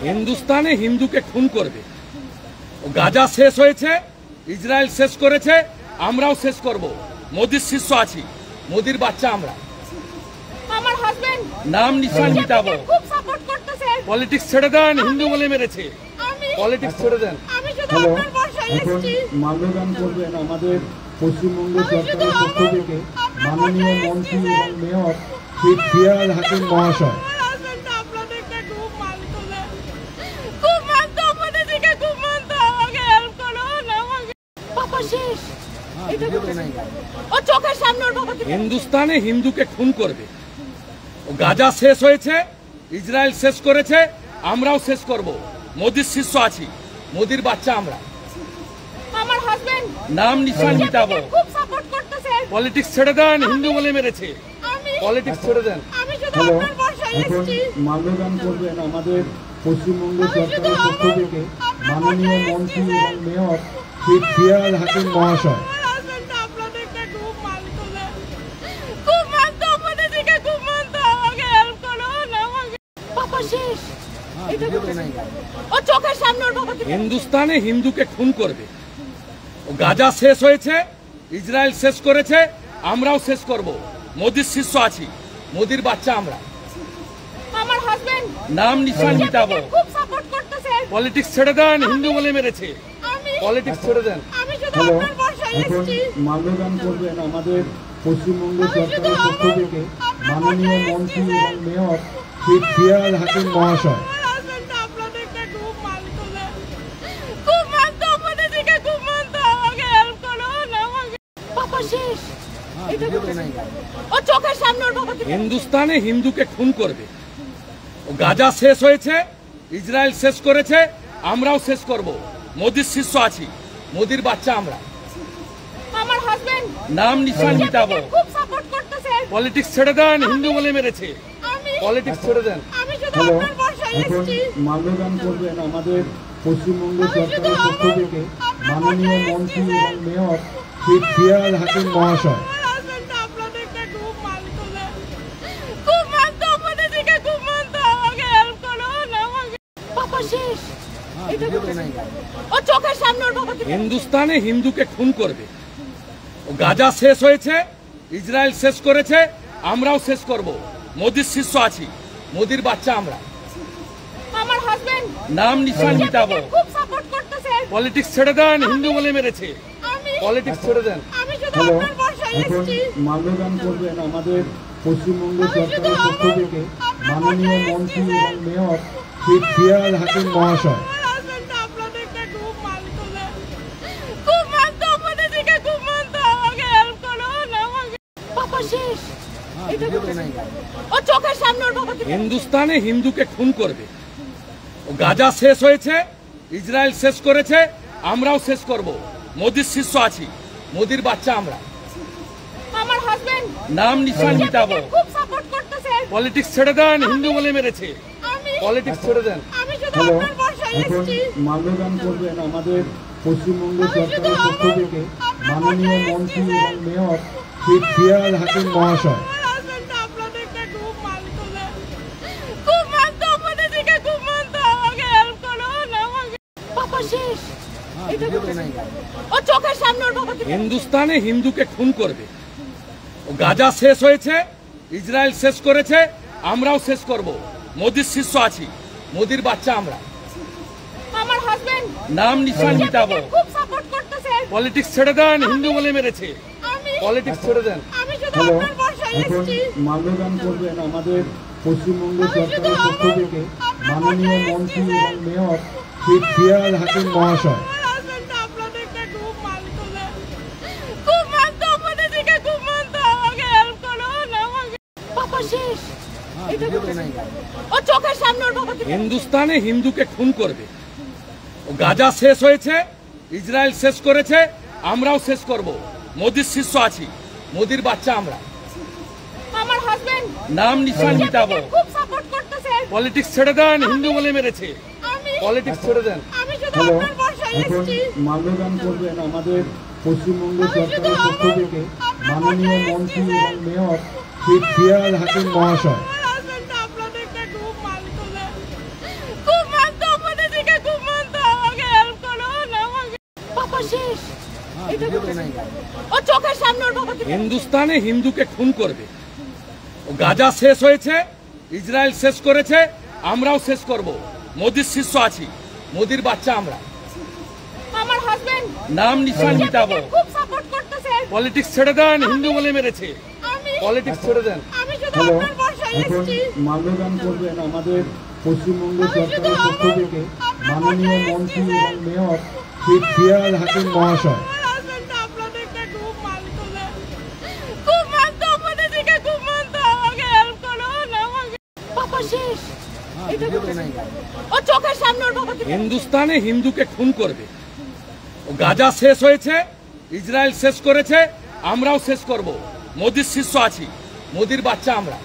হিন্দুস্তানে হিন্দুকে খুন করবে। গাজা শেষ হয়েছে, ইসরায়েল শেষ করেছে, আমরাও শেষ করব। মোদির শিষ্য আছি, মোদির বাচ্চা আমরা। আমার হাজবেন্ড নাম নিশান মিটাবো। খুব সাপোর্ট করতেছে। পলিটিক্স ছেড়ে দেন, হিন্দু বলে মেরেছে। পলিটিক্স ছেড়ে দেন। আমি শুধু আপনার বর্ষায় এসেছি। মাল্যদান করবেন আমাদের পশ্চিমবঙ্গ সরকারের পক্ষ থেকে মাননীয় মন্ত্রী এবং মেয়র শ্রী ফিয়াদ হাকিম মহাশয়। হিন্দুস্তানে হিন্দুকে খুন করবে। গাজা শেষ হয়েছে, ইসরায়েল শেষ করেছে, আমরাও শেষ করব। মোদির শিষ্য আছি, মোদির বাচ্চা আমরা। আমার হাজবেন্ড নাম নিশান মিটাবো। খুব সাপোর্ট করতেছে। পলিটিক্স ছেড়ে দেন, হিন্দু বলে মেরেছে। পলিটিক্স ছেড়ে দেন। আমি শুধু আপনার বর্ষায় এসেছি। মাল্যদান করবেন আমাদের পশ্চিমবঙ্গ সরকারের পক্ষ থেকে মাননীয় মন্ত্রী এবং মেয়র শ্রী ফিয়াদ হাকিম মহাশয়। হিন্দুস্তানে হিন্দুকে খুন করবে। গাজা শেষ হয়েছে, ইসরায়েল শেষ করেছে, আমরাও শেষ করব। মোদির শিষ্য আছি, মোদির বাচ্চা আমরা। আমার হাজবেন্ড নাম নিশান মিটাবো। খুব সাপোর্ট করতেছে। পলিটিক্স ছেড়ে দেন, হিন্দু বলে মেরেছে। পলিটিক্স ছেড়ে দেন। আমি শুধু আপনার বর্ষায় এসেছি। মাল্যদান করবেন আমাদের পশ্চিমবঙ্গ সরকারের পক্ষ থেকে মাননীয় মন্ত্রী এবং মেয়র শ্রী ফিয়াদ হাকিম মহাশয়। হিন্দুস্তানে হিন্দুকে খুন করবে। গাজা শেষ হয়েছে, ইসরায়েল শেষ করেছে, আমরাও শেষ করব। মোদির শিষ্য আছি, মোদির বাচ্চা আমরা। আমার হাজবেন্ড নাম নিশান মিটাবো। খুব সাপোর্ট করতেছে। পলিটিক্স ছেড়ে দেন, হিন্দু বলে মেরেছে। পলিটিক্স ছেড়ে দেন। আমি শুধু আপনার বর্ষায় এসেছি। মাল্যদান করবেন আমাদের পশ্চিমবঙ্গ সরকারের পক্ষ থেকে মাননীয় মন্ত্রী এবং মেয়র শ্রী ফিয়াদ হাকিম মহাশয়। হিন্দুস্তানে হিন্দুকে খুন করবে। গাজা শেষ হয়েছে, ইসরায়েল শেষ করেছে, আমরাও শেষ করব। মোদির শিষ্য আছি, মোদির বাচ্চা আমরা। আমার হাজবেন্ড নাম নিশান মিটাবো। খুব সাপোর্ট করতেছে। পলিটিক্স ছেড়ে দেন, হিন্দু বলে মেরেছে। পলিটিক্স ছেড়ে দেন। আমি শুধু আপনার বর্ষায় এসেছি। মাল্যদান করবেন আমাদের পশ্চিমবঙ্গ সরকারের পক্ষ থেকে মাননীয় মন্ত্রী এবং মেয়র শ্রী ফিয়াদ হাকিম মহাশয়। হিন্দুস্তানে হিন্দুকে খুন করবে। গাজা শেষ হয়েছে, ইসরায়েল শেষ করেছে, আমরাও শেষ করব। মোদির শিষ্য আছি, মোদির বাচ্চা আমরা। আমার হাজবেন্ড নাম নিশান মিটাবো। খুব সাপোর্ট করতেছে। পলিটিক্স ছেড়ে দেন, হিন্দু বলে মেরেছে। পলিটিক্স ছেড়ে দেন। আমি শুধু আপনার বর্ষায় এসেছি। মাল্যদান করবেন আমাদের পশ্চিমবঙ্গ সরকারের পক্ষ থেকে মাননীয় মন্ত্রী এবং মেয়র শ্রী ফিয়াদ হাকিম মহাশয়। হিন্দুস্তানে হিন্দুকে খুন করবে। গাজা শেষ হয়েছে, ইসরায়েল শেষ করেছে, আমরাও শেষ করব। মোদির শিষ্য আছি, মোদির বাচ্চা আমরা। আমার হাজবেন্ড নাম নিশান মিটাবো। খুব সাপোর্ট করতেছে। পলিটিক্স ছেড়ে দেন, হিন্দু বলে মেরেছে। পলিটিক্স ছেড়ে দেন। আমি শুধু আপনার বর্ষায় এসেছি। মাল্যদান করবেন আমাদের পশ্চিমবঙ্গ সরকারের পক্ষ থেকে মাননীয় মন্ত্রী এবং মেয়র শ্রী ফিয়াদ হাকিম মহাশয়। হিন্দুস্তানে হিন্দুকে খুন করবে। গাজা শেষ হয়েছে, ইসরায়েল শেষ করেছে, আমরাও শেষ করব। মোদির শিষ্য আছি, মোদির বাচ্চা আমরা। আমার হাজবেন্ড নাম নিশান মিটাবো। খুব সাপোর্ট করতেছে। পলিটিক্স ছেড়ে দেন, হিন্দু বলে মেরেছে। পলিটিক্স ছেড়ে দেন। আমি শুধু আপনার বর্ষায় এসেছি। মাল্যদান করবেন আমাদের পশ্চিমবঙ্গ সরকারের পক্ষ থেকে মাননীয় মন্ত্রী এবং মেয়র শ্রী ফিয়াদ হাকিম মহাশয়। এটা ও চোখের সামনে ওর বাবাকে হিন্দুস্তানে হিন্দুকে খুন করবে। ও গাজা শেষ হয়েছে, ইসরায়েল শেষ করেছে, আমরাও শেষ করব। মোদির শিষ্য আছি, মোদির বাচ্চা আমরা। আমার হাজবেন্ড নাম নিশান মিটাবো। খুব সাপোর্ট করতেছে। পলিটিক্স ছেড়ে দেন, হিন্দু বলে মেরেছে। আমি পলিটিক্স ছেড়ে দেন। আমি শুধু হ্যালো, আপনার বাসায় এখন এসেছি। মাল্যদান করবেন আমাদের পশ্চিমবঙ্গ সরকারের পক্ষ থেকে মাননীয় মন্ত্রী এবং মেয়র শ্রী ফিয়াজ হাকিম মহাশয়। আমার হাজবেন্ড আপনাদেরকে খুব মানতো না। খুব মানতো, আপনাদেরকে খুব মানতো। আমাকে হেল্প করো না, আমাকে বাবা শেষ। এটা ও চোখের সামনে ওর বাবাকে হিন্দুস্তানে হিন্দুকে খুন করবে। ও গাজা শেষ হয়েছে, ইসরায়েল শেষ করেছে, আমরাও শেষ করব। মোদির শিষ্য আছি, মোদির বাচ্চা আমরা।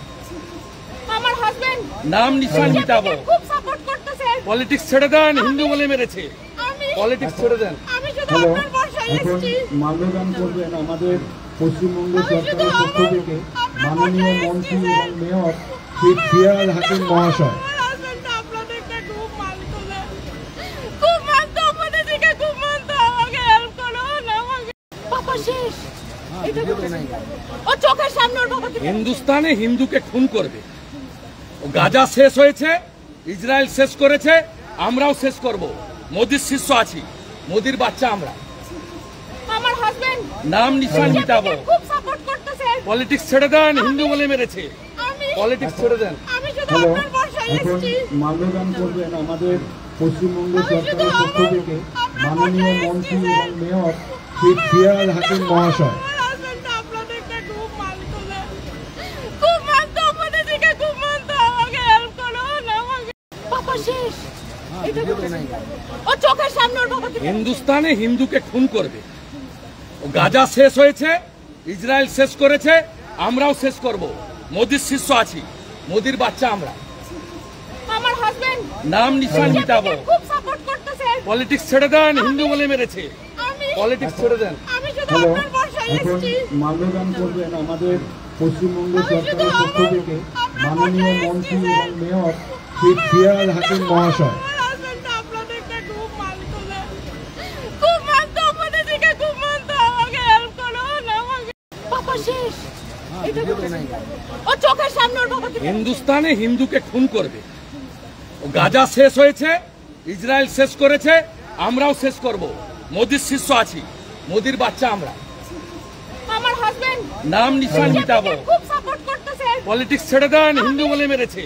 আমার হাজবেন্ড নাম নিশান মিটাবো। খুব সাপোর্ট করতেছে। পলিটিক্স ছেড়ে দেন, হিন্দু বলে মেরেছে। আমি পলিটিক্স ছেড়ে দেন। আমি শুধু হ্যালো, আপনার বাসায় এখন এসেছি। মাল্যদান করবেন আমাদের পশ্চিমবঙ্গ সরকারের পক্ষ থেকে মাননীয় মন্ত্রী এবং মেয়র শ্রী ফিয়াজ হাকিম মহাশয়। আমার হাজবেন্ড আপনাদেরকে খুব মানতো না। খুব মানতো, আপনাদেরকে খুব মানতো। আমাকে হেল্প করো না, আমাকে বাবা শেষ। এটা ও চোখের সামনে ওর বাবাকে হিন্দুস্তানে হিন্দুকে খুন করবে। ও গাজা শেষ হয়েছে, ইসরায়েল শেষ করেছে, আমরাও শেষ করব। মোদির শিষ্য আছি, মোদির বাচ্চা আমরা। আমার হাজবেন্ড নাম নিশান মিটাবো। খুব সাপোর্ট করতেছে। পলিটিক্স ছেড়ে দেন, হিন্দু বলে মেরেছে। আমি পলিটিক্স ছেড়ে দেন। আমি শুধু হ্যালো, আপনার বাসায় এখন এসেছি। মাল্যদান করবেন আমাদের পশ্চিমবঙ্গ সরকারের পক্ষ থেকে মাননীয় মন্ত্রী এবং মেয়র শ্রী ফিয়াজ হাকিম মহাশয়। আমার হাজবেন্ড আপনাদেরকে খুব মানতো না। খুব মানতো, আপনাদেরকে খুব মানতো। আমাকে হেল্প করো না, আমাকে বাবা শেষ। এটা ও চোখের সামনে ওর বাবাকে হিন্দুস্তানে হিন্দুকে খুন করবে। ও গাজা শেষ হয়েছে, ইসরায়েল শেষ করেছে, আমরাও শেষ করব। মোদির শিষ্য আছি, মোদির বাচ্চা আমরা। আমার হাজবেন্ড নাম নিশান মিটাবো। খুব সাপোর্ট করতেছে। পলিটিক্স ছেড়ে দেন, হিন্দু বলে মেরেছে। আমি পলিটিক্স ছেড়ে দেন। আমি শুধু হ্যালো, আপনার বাসায় এখন এসেছি। মাল্যদান করবেন আমাদের পশ্চিমবঙ্গ সরকারের পক্ষ থেকে মাননীয় মন্ত্রী এবং মেয়র শ্রী ফিয়াজ হাকিম মহাশয়। আমার হাজবেন্ড আপনাদেরকে খুব মানতো না। খুব মানতো, আপনাদেরকে খুব মানতো। আমাকে হেল্প করো না, আমাকে বাবা শেষ। এটা ও চোখের সামনে ওর বাবাকে হিন্দুস্তানে হিন্দুকে খুন করবে। ও গাজা শেষ হয়েছে, ইসরায়েল শেষ করেছে, আমরাও শেষ করব। মোদির শিষ্য আছি, মোদির বাচ্চা আমরা। আমার হাজবেন্ড নাম নিশান মিটাবো। খুব সাপোর্ট করতেছে। পলিটিক্স ছেড়ে দেন, হিন্দু বলে মেরেছে।